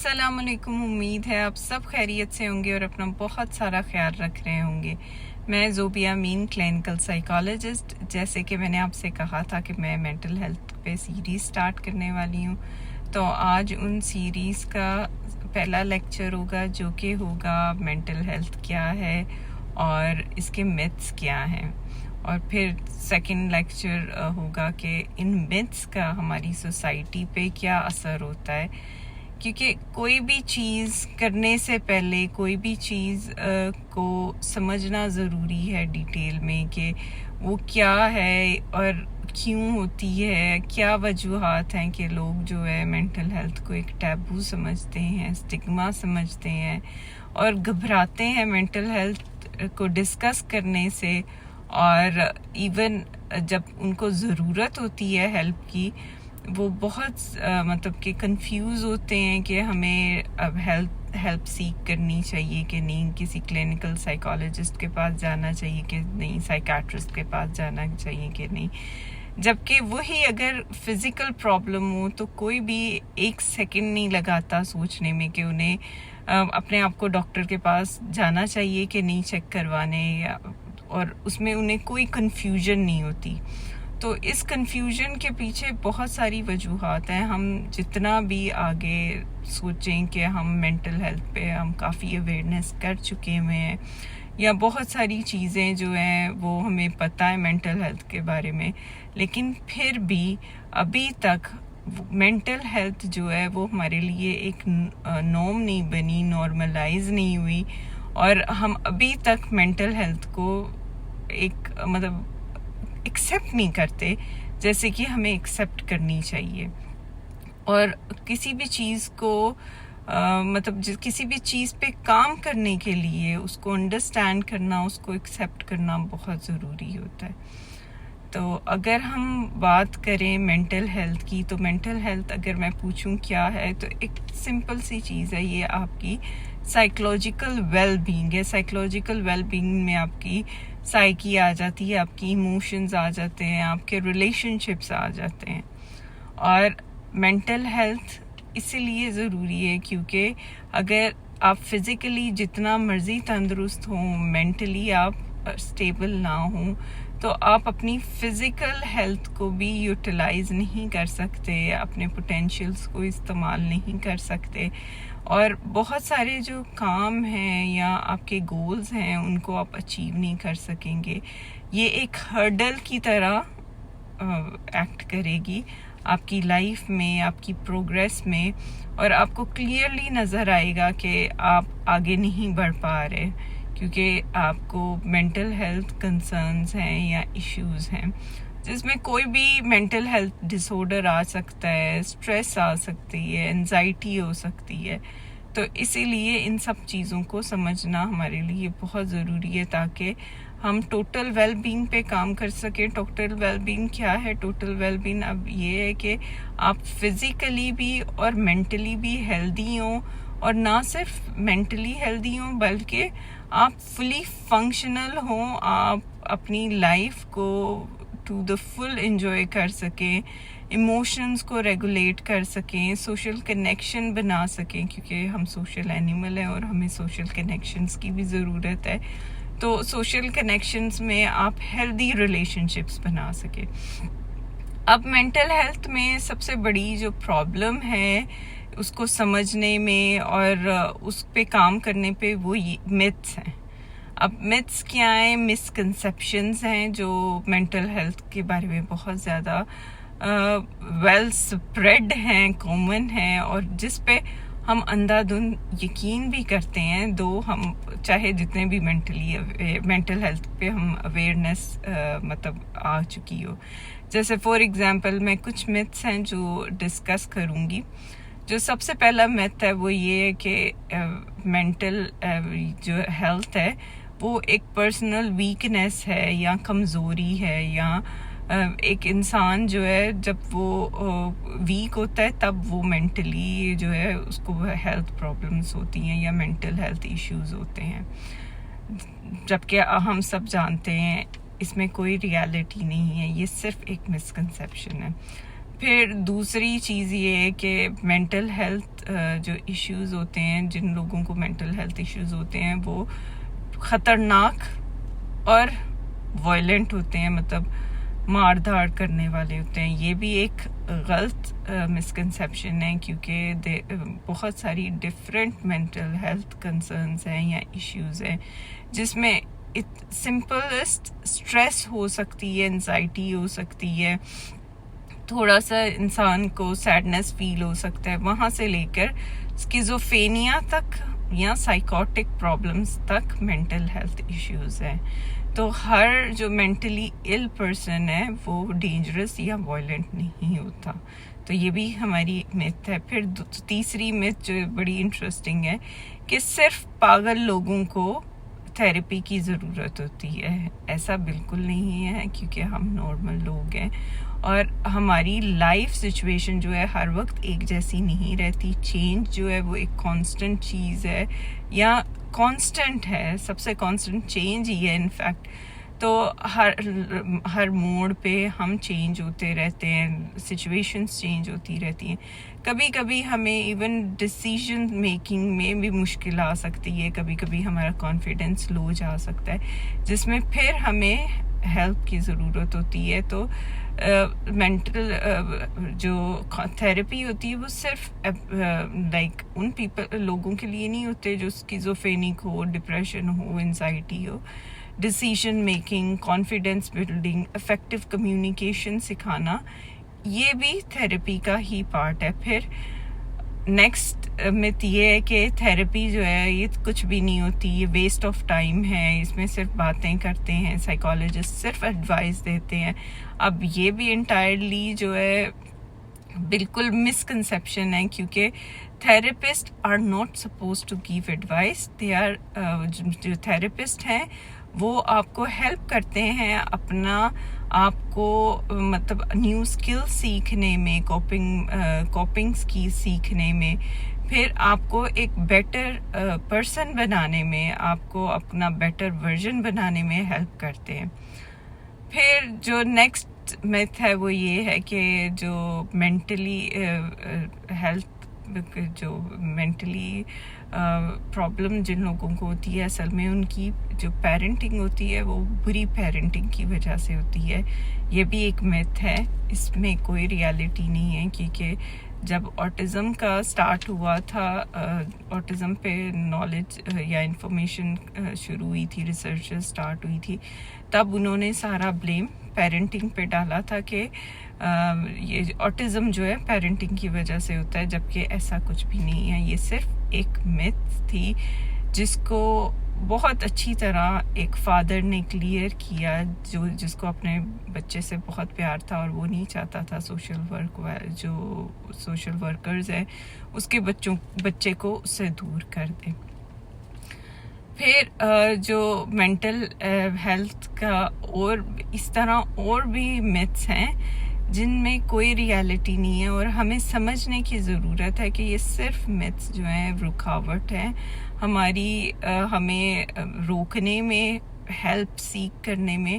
अस्सलाम वालेकुम। उम्मीद है आप सब खैरियत से होंगे और अपना बहुत सारा ख्याल रख रहे होंगे। मैं ज़ोबिया अमीन, क्लिनिकल साइकोलॉजिस्ट। जैसे कि मैंने आपसे कहा था कि मैं मेंटल हेल्थ पे सीरीज़ स्टार्ट करने वाली हूँ, तो आज उन सीरीज़ का पहला लेक्चर होगा जो कि होगा मेंटल हेल्थ क्या है और इसके मिथ्स क्या हैं, और फिर सेकंड लेक्चर होगा कि इन मिथ्स का हमारी सोसाइटी पे क्या असर होता है। क्योंकि कोई भी चीज़ करने से पहले कोई भी चीज़ को समझना ज़रूरी है डिटेल में कि वो क्या है और क्यों होती है, क्या वजूहात हैं कि लोग जो है मेंटल हेल्थ को एक टैबू समझते हैं, स्टिग्मा समझते हैं और घबराते हैं मेंटल हेल्थ को डिस्कस करने से। और इवन जब उनको ज़रूरत होती है हेल्प की, वो बहुत मतलब कि कंफ्यूज होते हैं कि हमें अब हेल्प सीख करनी चाहिए कि नहीं, किसी क्लिनिकल साइकोलॉजिस्ट के पास जाना चाहिए कि नहीं, साइकाट्रिस्ट के पास जाना चाहिए कि नहीं। जबकि वही अगर फिज़िकल प्रॉब्लम हो तो कोई भी एक सेकंड नहीं लगाता सोचने में कि उन्हें अपने आप को डॉक्टर के पास जाना चाहिए कि नहीं चेक करवाने, और उसमें उन्हें कोई कन्फ्यूजन नहीं होती। तो इस कन्फ्यूजन के पीछे बहुत सारी वजूहात हैं। हम जितना भी आगे सोचें कि हम मेंटल हेल्थ पे हम काफ़ी अवेयरनेस कर चुके हुए हैं या बहुत सारी चीज़ें जो हैं वो हमें पता है मेंटल हेल्थ के बारे में, लेकिन फिर भी अभी तक मेंटल हेल्थ जो है वो हमारे लिए एक नॉर्म नहीं बनी, नॉर्मलाइज नहीं हुई, और हम अभी तक मेंटल हेल्थ को एक मतलब एक्सेप्ट नहीं करते जैसे कि हमें एक्सेप्ट करनी चाहिए। और किसी भी चीज़ को मतलब किसी भी चीज़ पे काम करने के लिए उसको अंडरस्टैंड करना, उसको एक्सेप्ट करना बहुत ज़रूरी होता है। तो अगर हम बात करें मेंटल हेल्थ की, तो मेंटल हेल्थ अगर मैं पूछूं क्या है, तो एक सिंपल सी चीज़ है, ये आपकी साइकोलॉजिकल वेल बीइंग है। साइकोलॉजिकल वेल बीइंग में आपकी साइकी आ जाती है, आपकी इमोशंस आ जाते हैं, आपके रिलेशनशिप्स आ जाते हैं। और मेंटल हेल्थ इसीलिए ज़रूरी है क्योंकि अगर आप फिज़िकली जितना मर्ज़ी तंदुरुस्त हों, मेंटली आप स्टेबल ना हों, तो आप अपनी फ़िज़िकल हेल्थ को भी यूटिलाइज़ नहीं कर सकते, अपने पोटेंशियल्स को इस्तेमाल नहीं कर सकते, और बहुत सारे जो काम हैं या आपके गोल्स हैं उनको आप अचीव नहीं कर सकेंगे। ये एक हर्डल की तरह एक्ट करेगी आपकी लाइफ में, आपकी प्रोग्रेस में, और आपको क्लियरली नज़र आएगा कि आप आगे नहीं बढ़ पा रहे क्योंकि आपको मेंटल हेल्थ कंसर्न्स हैं या इश्यूज हैं, जिसमें कोई भी मेंटल हेल्थ डिसऑर्डर आ सकता है, स्ट्रेस आ सकती है, एंजाइटी हो सकती है। तो इसीलिए इन सब चीज़ों को समझना हमारे लिए बहुत ज़रूरी है ताकि हम टोटल वेल बीइंग पे काम कर सकें। टोटल वेल बीइंग क्या है? टोटल वेल बीइंग अब ये है कि आप फिज़िकली भी और मेंटली भी हेल्दी हों, और ना सिर्फ मेंटली हेल्दी हों बल्कि आप फुली फंक्शनल हों, आप अपनी लाइफ को टू द फुल एंजॉय कर सकें, इमोशंस को रेगुलेट कर सकें, सोशल कनेक्शन बना सकें, क्योंकि हम सोशल एनिमल हैं और हमें सोशल कनेक्शंस की भी ज़रूरत है। तो सोशल कनेक्शंस में आप हेल्दी रिलेशनशिप्स बना सकें। अब मेंटल हेल्थ में सबसे बड़ी जो प्रॉब्लम है उसको समझने में और उस पे काम करने पे वो मिथ्स हैं। अब मिथ्स क्या हैं? मिसकंसेप्शंस हैं जो मेंटल हेल्थ के बारे में बहुत ज़्यादा वेल स्प्रेड हैं, कॉमन हैं, और जिस पे हम अंधाधुंध यकीन भी करते हैं, दो हम चाहे जितने भी मेंटल हेल्थ पे हम अवेयरनेस मतलब आ चुकी हो। जैसे फॉर एग्जांपल मैं कुछ मिथ्स हैं जो डिस्कस करूँगी। जो सबसे पहला मिथ है वो ये है कि मेंटल जो हेल्थ है वो एक पर्सनल वीकनेस है या कमज़ोरी है, या एक इंसान जो है जब वो वीक होता है तब वो मेंटली जो है उसको हेल्थ प्रॉब्लम्स होती हैं या मेंटल हेल्थ इश्यूज होते हैं। जबकि हम सब जानते हैं इसमें कोई रियलिटी नहीं है, ये सिर्फ एक मिसकंसेप्शन है। پھر دوسری چیز یہ ہے کہ مینٹل ہیلتھ جو ایشوز ہوتے ہیں، جن لوگوں کو مینٹل ہیلتھ ایشوز ہوتے ہیں وہ خطرناک اور وائلنٹ ہوتے ہیں، مطلب مار دھاڑ کرنے والے ہوتے ہیں. یہ بھی ایک غلط مسکنسیپشن ہے، کیونکہ بہت ساری ڈفرینٹ مینٹل ہیلتھ کنسرنز ہیں یا ایشوز ہیں، جس میں سمپلسٹ اسٹریس ہو سکتی ہے، انزائٹی ہو سکتی ہے، تھوڑا سا انسان کو سیڈنس فیل ہو سکتا ہے، وہاں سے لے کر اسکیزوفینیا تک یا سائیکوٹک پرابلمس تک مینٹل ہیلتھ ایشوز ہیں. تو ہر جو مینٹلی ال پرسن ہے وہ ڈینجرس یا وائلنٹ نہیں ہوتا. تو یہ بھی ہماری میتھ ہے. پھر تیسری میتھ جو بڑی انٹرسٹنگ ہے کہ صرف پاگل لوگوں کو تھیراپی کی ضرورت ہوتی ہے. ایسا بالکل نہیں ہے، کیونکہ ہم نارمل لوگ ہیں اور ہماری لائف سچویشن جو ہے ہر وقت ایک جیسی نہیں رہتی. چینج جو ہے وہ ایک کانسٹنٹ چیز ہے یا کانسٹنٹ ہے، سب سے کانسٹنٹ چینج ہی ہے انفیکٹ. تو ہر موڑ پہ ہم چینج ہوتے رہتے ہیں، سچویشنز چینج ہوتی رہتی ہیں. کبھی کبھی ہمیں ایون ڈیسیژن میکنگ میں بھی مشکل آ سکتی ہے، کبھی کبھی ہمارا کانفیڈنس لو جا سکتا ہے، جس میں پھر ہمیں ہیلپ کی ضرورت ہوتی ہے. تو مینٹل جو تھیراپی ہوتی ہے وہ صرف لائک ان لوگوں کے لیے نہیں ہوتے جو اسکیزوفرینک ہو، ڈپریشن ہو، انزائٹی ہو. Decision making, confidence building, effective communication سکھانا، یہ بھی تھیراپی کا ہی پارٹ ہے. پھر نیکسٹ میتھ یہ ہے کہ تھیراپی جو ہے یہ کچھ بھی نہیں ہوتی، یہ ویسٹ آف ٹائم ہے، اس میں صرف باتیں کرتے ہیں، سائیکالوجسٹ صرف ایڈوائس دیتے ہیں. اب یہ بھی انٹائرلی جو ہے بالکل مسکنسیپشن ہے، کیونکہ therapist are not suppose to give advice. They are جو تھیراپسٹ ہیں وہ آپ کو ہیلپ کرتے ہیں اپنا آپ کو مطلب نیو اسکل سیکھنے میں، کوپنگ اسکل سیکھنے میں، پھر آپ کو ایک بیٹر پرسن بنانے میں، آپ کو اپنا بیٹر ورژن بنانے میں ہیلپ کرتے ہیں. پھر جو نیکسٹ میتھ ہے وہ یہ ہے کہ جو مینٹلی ہیلتھ جو مینٹلی پرابلم جن لوگوں کو ہوتی ہے اصل میں ان کی جو پیرنٹنگ ہوتی ہے وہ بری پیرنٹنگ کی وجہ سے ہوتی ہے. یہ بھی ایک میتھ ہے، اس میں کوئی ریالٹی نہیں ہے. کیونکہ جب آٹزم کا سٹارٹ ہوا تھا، آٹزم پہ نالج یا انفارمیشن شروع ہوئی تھی، ریسرچ سٹارٹ ہوئی تھی، تب انہوں نے سارا بلیم پیرنٹنگ پہ ڈالا تھا کہ یہ آٹزم جو ہے پیرنٹنگ کی وجہ سے ہوتا ہے، جبکہ ایسا کچھ بھی نہیں ہے. یہ صرف ایک میتھ تھی جس کو بہت اچھی طرح ایک فادر نے کلیئر کیا، جس کو اپنے بچے سے بہت پیار تھا اور وہ نہیں چاہتا تھا جو سوشل ورکرز ہیں اس کے بچے کو اس سے دور کر دیں. پھر جو مینٹل ہیلتھ کا اور اس طرح اور بھی میتھس ہیں جن میں کوئی ریالٹی نہیں ہے، اور ہمیں سمجھنے کی ضرورت ہے کہ یہ صرف میتھس جو ہیں رکاوٹ ہیں ہماری ہمیں روکنے میں، ہیلپ سیک کرنے میں.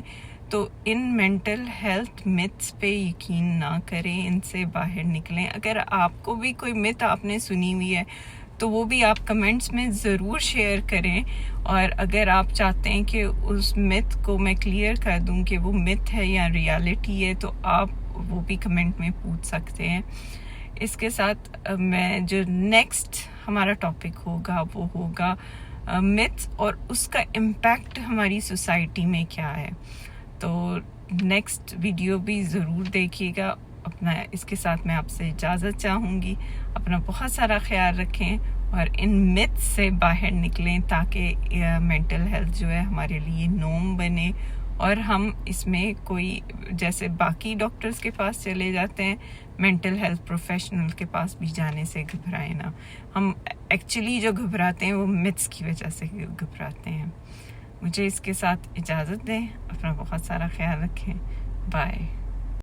تو ان مینٹل ہیلتھ میتھس پہ یقین نہ کریں، ان سے باہر نکلیں. اگر آپ کو بھی کوئی میتھ آپ نے سنی ہوئی ہے تو وہ بھی آپ کمنٹس میں ضرور شیئر کریں، اور اگر آپ چاہتے ہیں کہ اس میتھ کو میں کلیئر کر دوں کہ وہ میتھ ہے یا ریالٹی ہے تو آپ وہ بھی کمنٹ میں پوچھ سکتے ہیں. اس کے ساتھ میں جو نیکسٹ ہمارا ٹاپک ہوگا وہ ہوگا میتھس اور اس کا امپیکٹ ہماری سوسائٹی میں کیا ہے. تو نیکسٹ ویڈیو بھی ضرور دیکھیے گا. اس کے ساتھ میں آپ سے اجازت چاہوں گی. اپنا بہت سارا خیال رکھیں اور ان میتھس سے باہر نکلیں تاکہ مینٹل ہیلتھ جو ہے ہمارے لیے نورم بنے، اور ہم اس میں کوئی جیسے باقی ڈاکٹرز کے پاس چلے جاتے ہیں، مینٹل ہیلتھ پروفیشنل کے پاس بھی جانے سے گھبرائیں نا. ہم ایکچولی جو گھبراتے ہیں وہ میتھس کی وجہ سے گھبراتے ہیں. مجھے اس کے ساتھ اجازت دیں. اپنا بہت سارا خیال رکھیں. بائے.